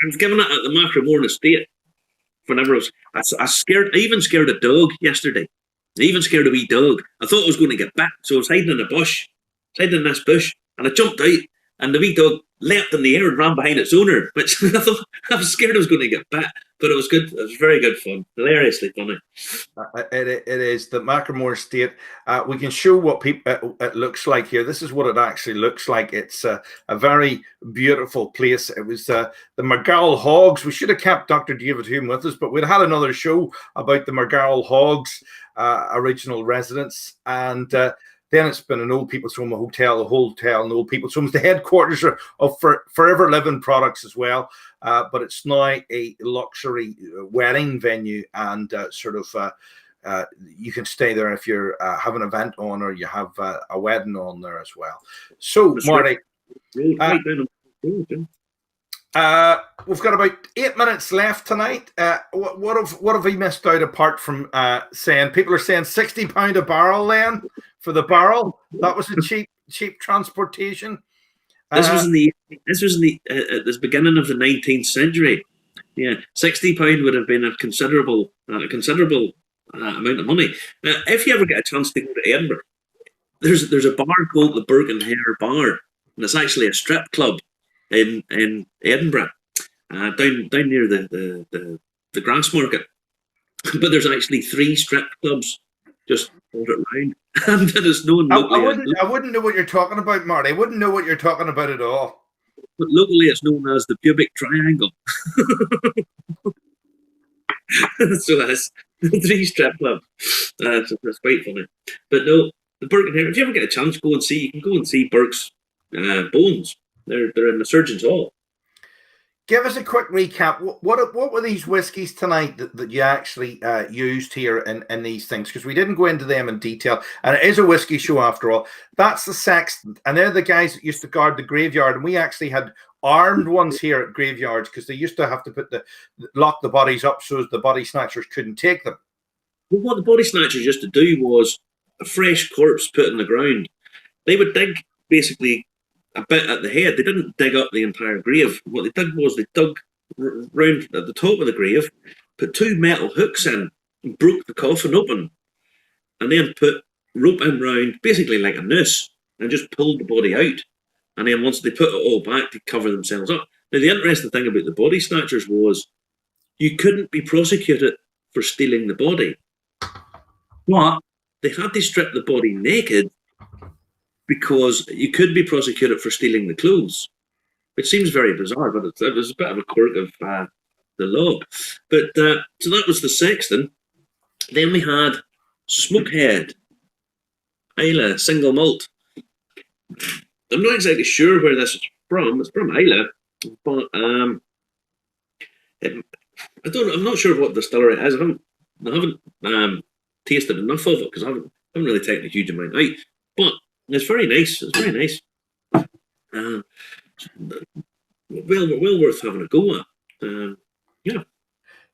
was given it at the Macartney estate. Whenever I even scared a dog yesterday. I even scared a wee dog. I thought I was going to get bit, so I was hiding in a bush, hiding in this bush, and I jumped out, and the wee dog leapt in the air and ran behind its owner, which I thought I was scared I was going to get bit, but it was good. It was very good fun, hilariously funny. It is the Macartney estate. We can show what it looks like here. This is what it actually looks like. It's a very beautiful place. It was the McGowl Hogs. We should have kept Dr. David Hume with us, but we'd had another show about the McGowl Hogs original residence, and then it's been an old people's home, a hotel, an old people's home. It's the headquarters of Forever Living Products as well. But it's now a luxury wedding venue, and you can stay there if you have an event on or you have a wedding on there as well. So, Marty, we've got about 8 minutes left tonight. What have we missed out apart from saying people are saying £60 a barrel then for the barrel? That was a cheap transportation. This was in the beginning of the 19th century. Yeah, £60 would have been a considerable amount of money. If you ever get a chance to go to Edinburgh, there's a bar called the Burke & Hare Bar, and it's actually a strip club in Edinburgh, down near the Grassmarket. But there's actually 3 strip clubs just hold it round. And that is known locally. I wouldn't know what you're talking about, Marty. I wouldn't know what you're talking about at all. But locally, it's known as the Pubic Triangle. So that's 3 strip clubs. That's quite funny. But no, the Burke & Hare. If you ever get a chance, go and see. You can go and see Burke's bones. They're in the Surgeons Hall. Give us a quick recap. What were these whiskies tonight that you actually used here in these things? Because we didn't go into them in detail. And it is a whiskey show after all. That's the sexton. And they're the guys that used to guard the graveyard. And we actually had armed ones here at graveyards because they used to have to lock the bodies up so the body snatchers couldn't take them. Well, what the body snatchers used to do was a fresh corpse put in the ground. They would dig basically a bit at the head. They didn't dig up the entire grave. What they did was they dug round at the top of the grave, put 2 metal hooks in, and broke the coffin open, and then put rope in round, basically like a noose, and just pulled the body out. And then once they put it all back, they cover themselves up. Now, the interesting thing about the body snatchers was you couldn't be prosecuted for stealing the body. But they had to strip the body naked because you could be prosecuted for stealing the clothes, which seems very bizarre, but it was a bit of a quirk of the law. But so that was the sexton. Then we had Smokehead, Islay, single malt. I'm not exactly sure where this is from. It's from Islay, but I'm not sure what distillery it is. I haven't tasted enough of it because I haven't really taken a huge amount out. But it's very nice. It's very nice. Well worth having a go at. Yeah.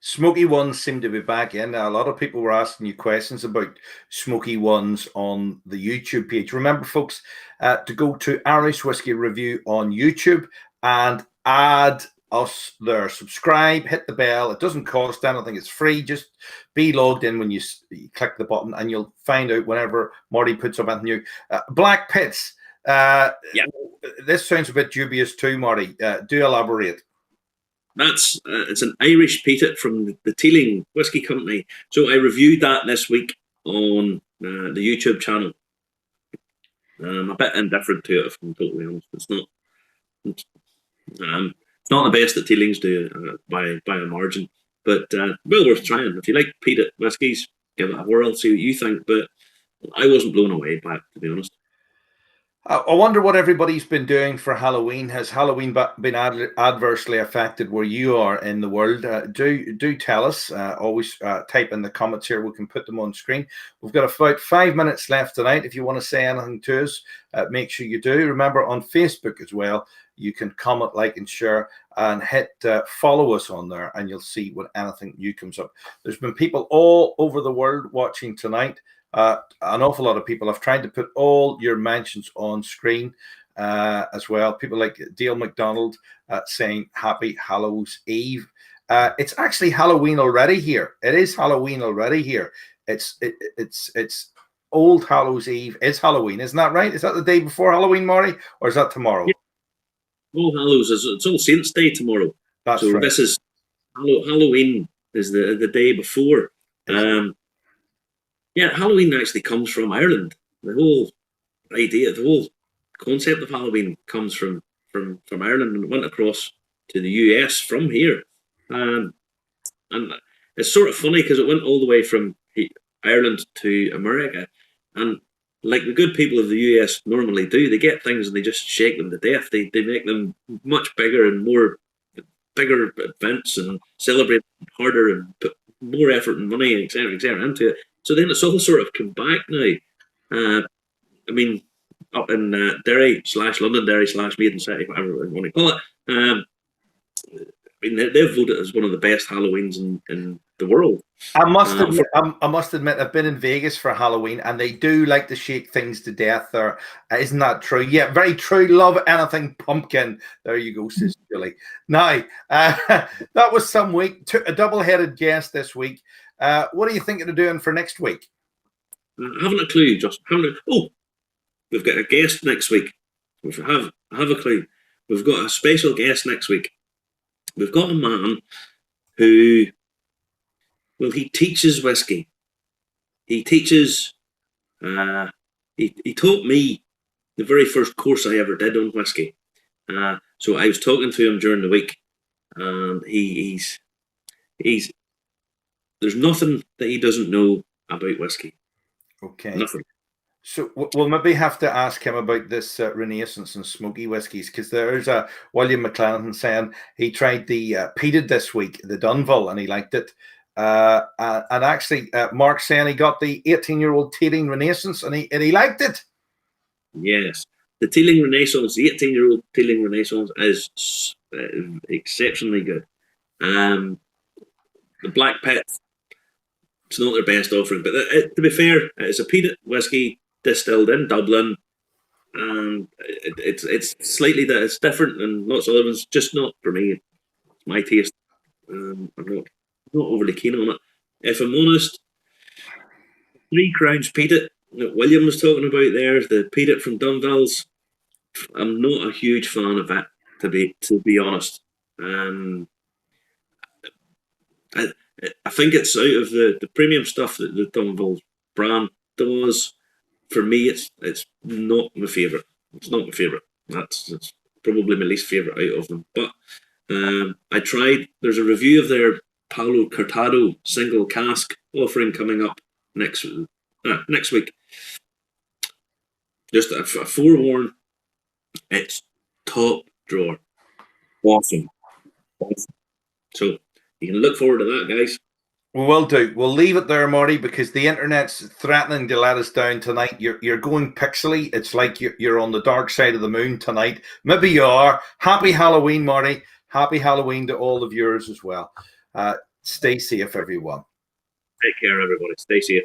Smoky Ones seem to be back in. A lot of people were asking you questions about Smoky Ones on the YouTube page. Remember, folks, to go to Irish Whiskey Review on YouTube and add us there. Subscribe, hit the bell. It doesn't cost anything. It's free. Just be logged in when you click the button, and you'll find out whenever Marty puts up anything new. Black Pits. This sounds a bit dubious too, Marty. Do elaborate. That's it's an Irish peated from the Teeling Whiskey Company. So I reviewed that this week on the YouTube channel. I'm a bit indifferent to it, if I'm totally honest. It's not the best that Teelings do by a margin, but well worth trying. If you like peated whiskies, give it a whirl, see what you think. But I wasn't blown away by it, to be honest. I wonder what everybody's been doing for Halloween. Has Halloween been adversely affected where you are in the world? Do tell us. Always type in the comments here. We can put them on screen. We've got about 5 minutes left tonight. If you want to say anything to us, make sure you do. Remember, on Facebook as well, you can comment, like, and share, and hit follow us on there, and you'll see when anything new comes up. There's been people all over the world watching tonight. An awful lot of people. I've tried to put all your mentions on screen as well. People like Dale McDonald saying Happy Hallows Eve. It's actually Halloween already here. It is Halloween already here. It's Old Hallows Eve. It's Halloween, isn't that right? Is that the day before Halloween, Marty, or is that tomorrow? Yeah. All Hallows it's All Saints Day tomorrow. That's so right. This is Halloween is the day before. Yeah, Halloween actually comes from Ireland. The whole idea, the whole concept of Halloween comes from Ireland, and it went across to the US from here. And it's sort of funny because it went all the way from Ireland to America. And like the good people of the US normally do, they get things and they just shake them to death. They make them much bigger and bigger events and celebrate them harder and put more effort and money, etc., into it. So then it's all sort of come back now. I mean, up in Derry/Londonderry/Maiden City, whatever you want to call it. I mean, they've voted as one of the best Halloweens in the world. I must admit, I've been in Vegas for Halloween, and they do like to shake things to death there. Isn't that true? Yeah, very true. Love anything pumpkin. There you go, says Julie. Now, that was some week. A double-headed guest this week. What are you thinking of doing for next week? I haven't a clue, just we've got a guest next week. I have a clue. We've got a special guest next week. We've got a man who, well, he teaches whiskey. He teaches. He taught me the very first course I ever did on whiskey. So I was talking to him during the week, and he's. There's nothing that he doesn't know about whiskey. Okay. Nothing. So we'll maybe have to ask him about this Renaissance and smoky whiskies, because there's a William McLennan saying he tried the peated this week, the Dunville, and he liked it. And actually, Mark saying he got the 18-year-old Teeling Renaissance and he liked it. Yes, the Teeling Renaissance, the 18-year-old Teeling Renaissance is exceptionally good. The Black Pit, it's not their best offering, but to be fair, it's a peated whiskey distilled in Dublin, and it's slightly that it's different than lots of other ones. Just not for me. It's my taste. I'm not overly keen on it. If I'm honest, 3 Crowns peated that William was talking about there, the peated from Dunville's, I'm not a huge fan of it, to be honest. I think it's out of the premium stuff that the Dunville brand does. For me, it's not my favourite. It's not my favourite. It's probably my least favourite out of them. But I tried. There's a review of their Paolo Cortado single cask offering coming up next week. Just a forewarn. It's top drawer. Awesome. So you can look forward to that, guys. We will do. We'll leave it there, Marty, because the internet's threatening to let us down tonight. You're going pixely. It's like you're on the dark side of the moon tonight. Maybe you are. Happy Halloween, Marty. Happy Halloween to all of yours as well. Stay safe, everyone. Take care, everybody. Stay safe.